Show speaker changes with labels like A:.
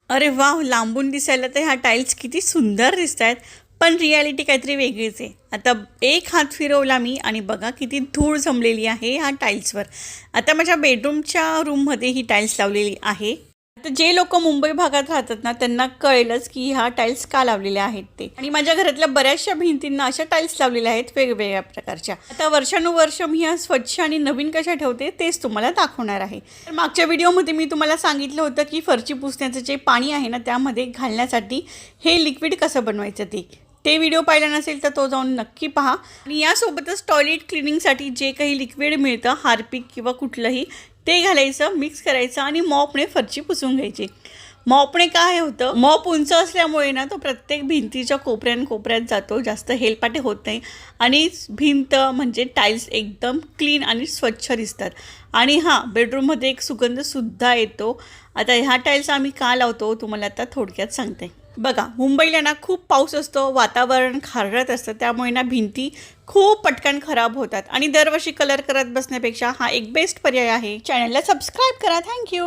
A: अरे वाह! लांबून दिसायला तर ह्या टाईल्स किती सुंदर दिसत आहेत, पण रिॲलिटी काहीतरी वेगळीच आहे. आता एक हात फिरवला मी आणि बघा किती धूळ जमलेली आहे ह्या टाईल्सवर. आता माझ्या बेडरूमच्या रूममध्ये ही टाईल्स लावलेली आहे. आता जे लोकं मुंबई भागात राहतात ना, त्यांना कळेलच की ह्या टाईल्स का लावलेल्या आहेत ते. आणि माझ्या घरातल्या बऱ्याचशा भिंतींना अशा टाईल्स लावलेल्या आहेत वेगवेगळ्या प्रकारच्या. आता वर्षानुवर्ष मी ह्या स्वच्छ आणि नवीन कशा ठेवते तेच तुम्हाला दाखवणार आहे. तर मागच्या व्हिडिओमध्ये मी तुम्हाला सांगितलं होतं की फरची पुसण्याचं जे पाणी आहे ना, त्यामध्ये घालण्यासाठी हे लिक्विड कसं बनवायचं ते व्हिडिओ पाहिला नसेल तर तो जाऊन नक्की पहा. आणि यासोबतच टॉयलेट क्लिनिंगसाठी जे काही लिक्विड मिळतं हार्पिक किंवा कुठलंही ते घालायचं, मिक्स करायचं आणि मॉपने फरची पुसून घ्यायची. मॉपने काय होतं, मॉप उंच असल्यामुळे ना तो प्रत्येक भिंतीच्या कोपऱ्यात जातो, जास्त हेलपाटे होत नाही आणि भिंत म्हणजे टाईल्स एकदम क्लीन आणि स्वच्छ दिसतात. आणि हां, बेडरूममध्ये एक सुगंधसुद्धा येतो. आता ह्या टाईल्स आम्ही का लावतो तुम्हाला आता थोडक्यात सांगते. बघा, मुंबईला ना खूप पाऊस असतो, वातावरण खारट असतं, त्यामुळे ना भिंती खूप पटकन खराब होतात आणि दरवर्षी कलर करत बसण्यापेक्षा हा एक बेस्ट पर्याय आहे. चॅनलला सबस्क्राईब करा. थँक्यू.